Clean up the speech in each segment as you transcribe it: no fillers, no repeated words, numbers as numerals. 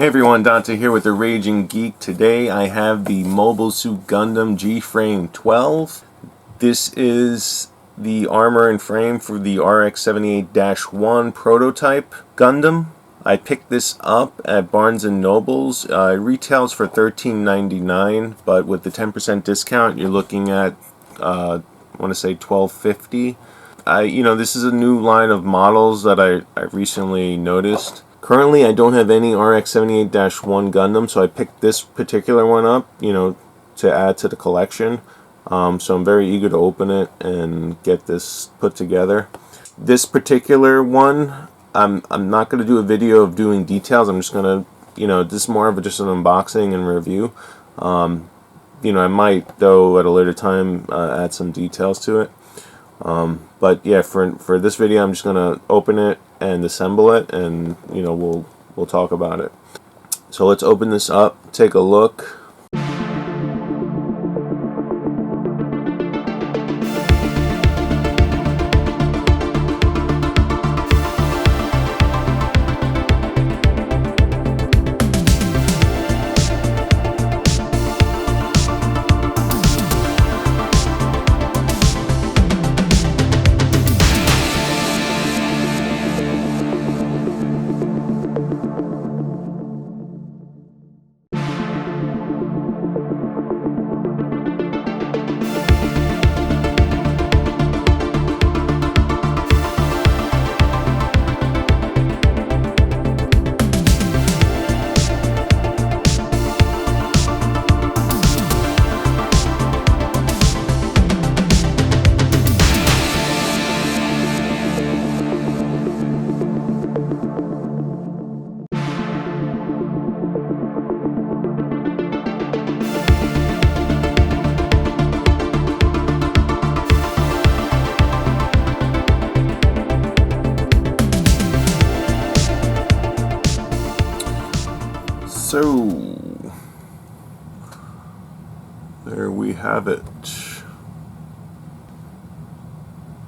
Hey everyone, Dante here with the Raging Geek. Today I have the Mobile Suit Gundam GFRAME 12. This is the armor and frame for the RX-78-1 prototype Gundam. I picked this up at Barnes & Noble's. It retails for $13.99, but with the 10% discount you're looking at, I want to say $12.50. This is a new line of models that I recently noticed. Currently, I don't have any RX-78-1 Gundam, so I picked this particular one up, to add to the collection. So I'm very eager to open it and get this put together. This particular one, I'm not going to do a video of doing details. I'm just going to, this is more of just an unboxing and review. I might, though, at a later time, add some details to it. But yeah, for this video, I'm just gonna open it and assemble it, and we'll talk about it. So let's open this up, take a look. So, there we have it.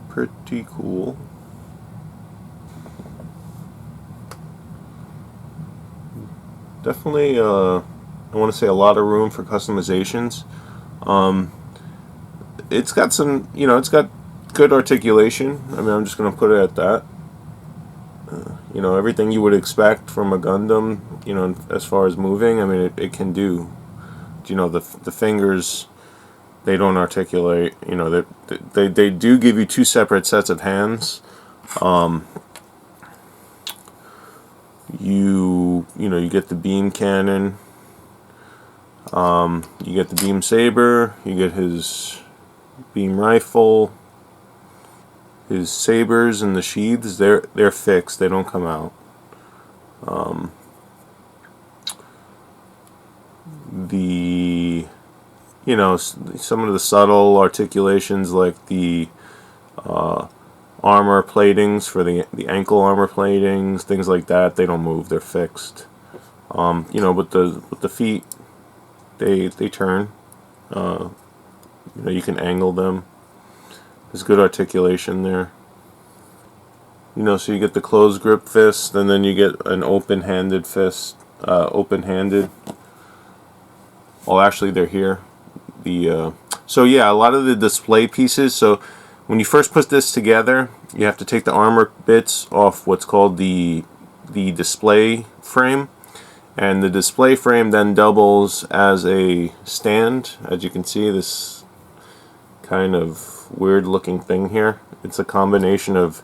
Pretty cool. Definitely, I want to say a lot of room for customizations. It's got some, it's got good articulation. I'm just going to put it at that. Everything you would expect from a Gundam, as far as moving, it can do. The fingers, they don't articulate. They do give you two separate sets of hands. You get the beam cannon. You get the beam saber. You get his beam rifle. His sabers and the sheaths, they're fixed. They don't come out. Some of the subtle articulations, like the armor platings for the ankle armor platings, things like that, they don't move. They're fixed. With the feet, they turn. You can angle them. There's good articulation there. So you get the closed grip fist, and then you get an open-handed fist. Open-handed. Well, actually, they're here. So yeah, a lot of the display pieces. So when you first put this together, you have to take the armor bits off what's called the display frame, and the display frame then doubles as a stand. As you can see, this kind of weird looking thing here. It's a combination of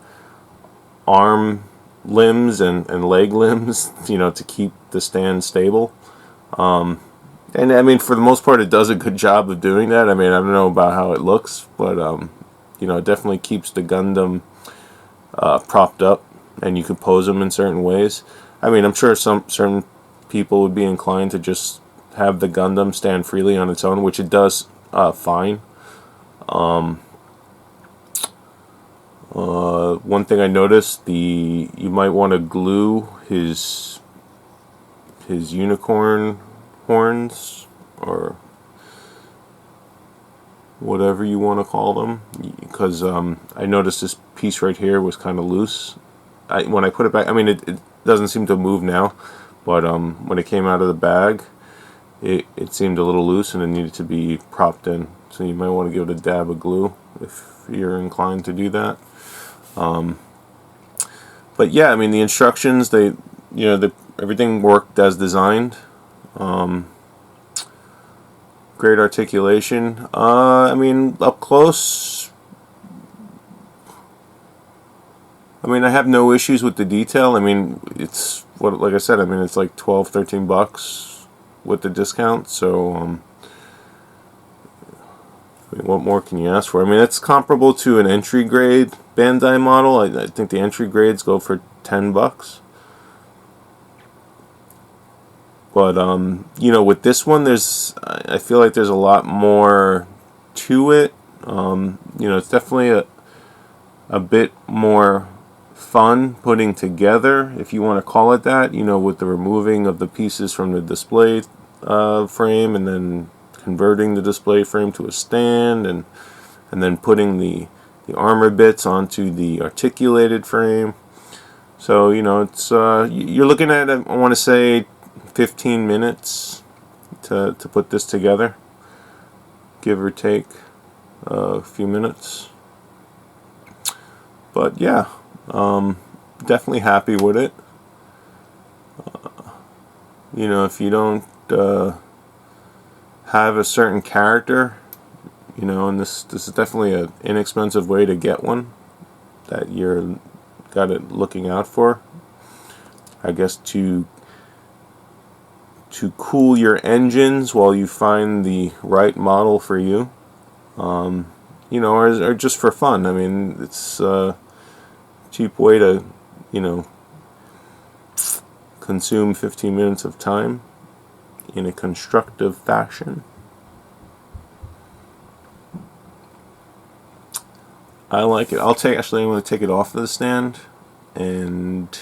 arm limbs and leg limbs, to keep the stand stable. And for the most part, it does a good job of doing that. I don't know about how it looks, but it definitely keeps the Gundam propped up, and you can pose them in certain ways. I'm sure certain people would be inclined to just have the Gundam stand freely on its own, which it does fine. One thing I noticed, you might want to glue his unicorn horns, or whatever you want to call them, because I noticed this piece right here was kind of loose. When I put it back, it doesn't seem to move now, but when it came out of the bag, it seemed a little loose and it needed to be propped in. So you might want to give it a dab of glue if you're inclined to do that. But yeah, I mean, the instructions, everything worked as designed. Great articulation. I mean, up close, I mean, I have no issues with the detail. I mean, it's like I said, I mean, it's like 12, 13 bucks with the discount. So, I mean, what more can you ask for? I mean, it's comparable to an entry grade Bandai model. I think the entry grades go for 10 bucks. But, with this one, I feel like there's a lot more to it. It's definitely a bit more fun putting together, if you want to call it that, with the removing of the pieces from the display frame and then converting the display frame to a stand and then putting the armor bits onto the articulated frame. So, it's you're looking at, I want to say, 15 minutes to put this together, give or take a few minutes. But yeah, definitely happy with it. If you don't have a certain character, and this is definitely an inexpensive way to get one that you're got it looking out for, I guess, to cool your engines while you find the right model for you, or just for fun. I mean, it's a cheap way to, consume 15 minutes of time in a constructive fashion. I like it. I'm going to take it off of the stand and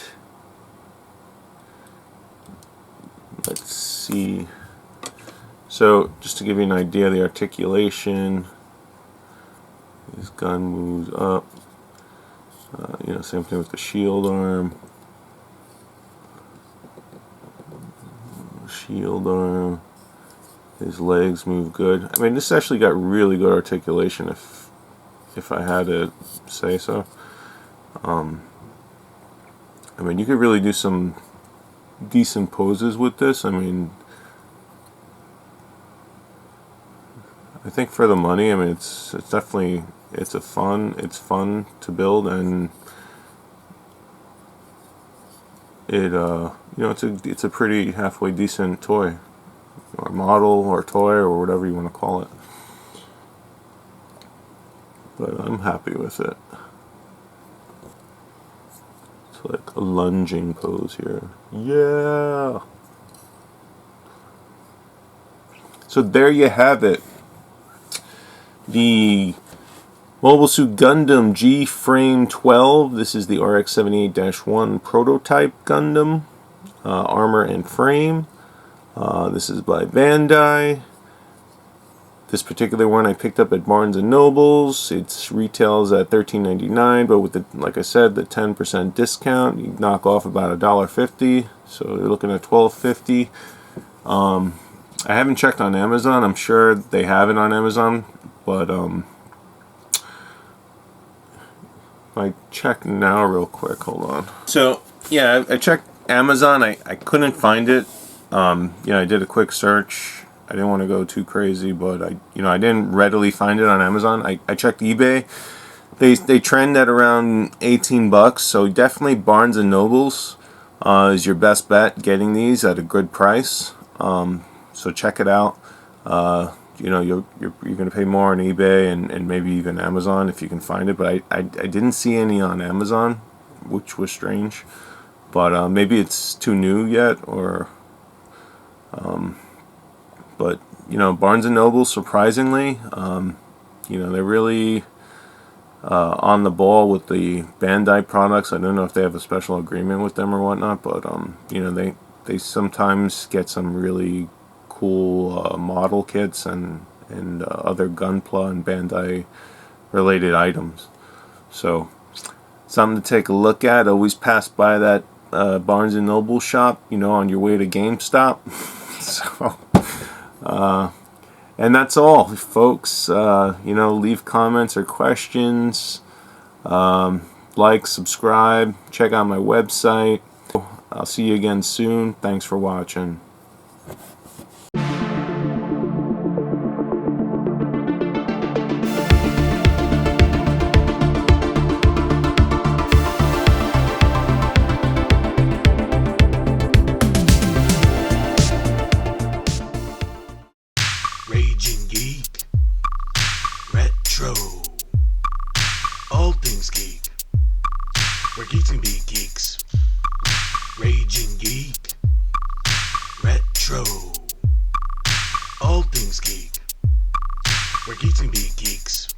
let's see. So, just to give you an idea of the articulation, this gun moves up. Same thing with the shield arm. Shield arm. His legs move good. I mean, this actually got really good articulation, if I had to say so. I mean, you could really do some decent poses with this. I mean, I think for the money, I mean, it's definitely it's fun to build, and it's a pretty halfway decent toy, or model, or toy, or whatever you want to call it. But I'm happy with it. It's like a lunging pose here. Yeah. So there you have it. The Mobile Suit Gundam GFRAME 12. This is the RX-78-1 prototype Gundam, armor and frame. This is by Bandai. This particular one I picked up at Barnes & Noble's. It retails at $13.99, but with like I said, the 10% discount, you knock off about $1.50. So you're looking at $12.50. I haven't checked on Amazon. I'm sure they have it on Amazon, but I check now real quick. Hold on. So yeah, I checked Amazon. I couldn't find it. I did a quick search. I didn't want to go too crazy, but I didn't readily find it on Amazon. I checked eBay. They trend at around 18 bucks. So definitely Barnes & Noble's is your best bet getting these at a good price. So check it out. You're going to pay more on eBay and maybe even Amazon if you can find it. But I didn't see any on Amazon, which was strange. But maybe it's too new yet, or but Barnes & Noble, surprisingly, they're really on the ball with the Bandai products. I don't know if they have a special agreement with them or whatnot, but they sometimes get some really cool model kits and other Gunpla and Bandai related items. So something to take a look at. Always pass by that Barnes and Noble shop, on your way to GameStop. So, and that's all, folks. Leave comments or questions. Like, subscribe, check out my website. I'll see you again soon. Thanks for watching. Raging Geek, Retro, all things geek, where geeks can be geeks. Raging Geek, Retro, all things geek, where geeks can be geeks.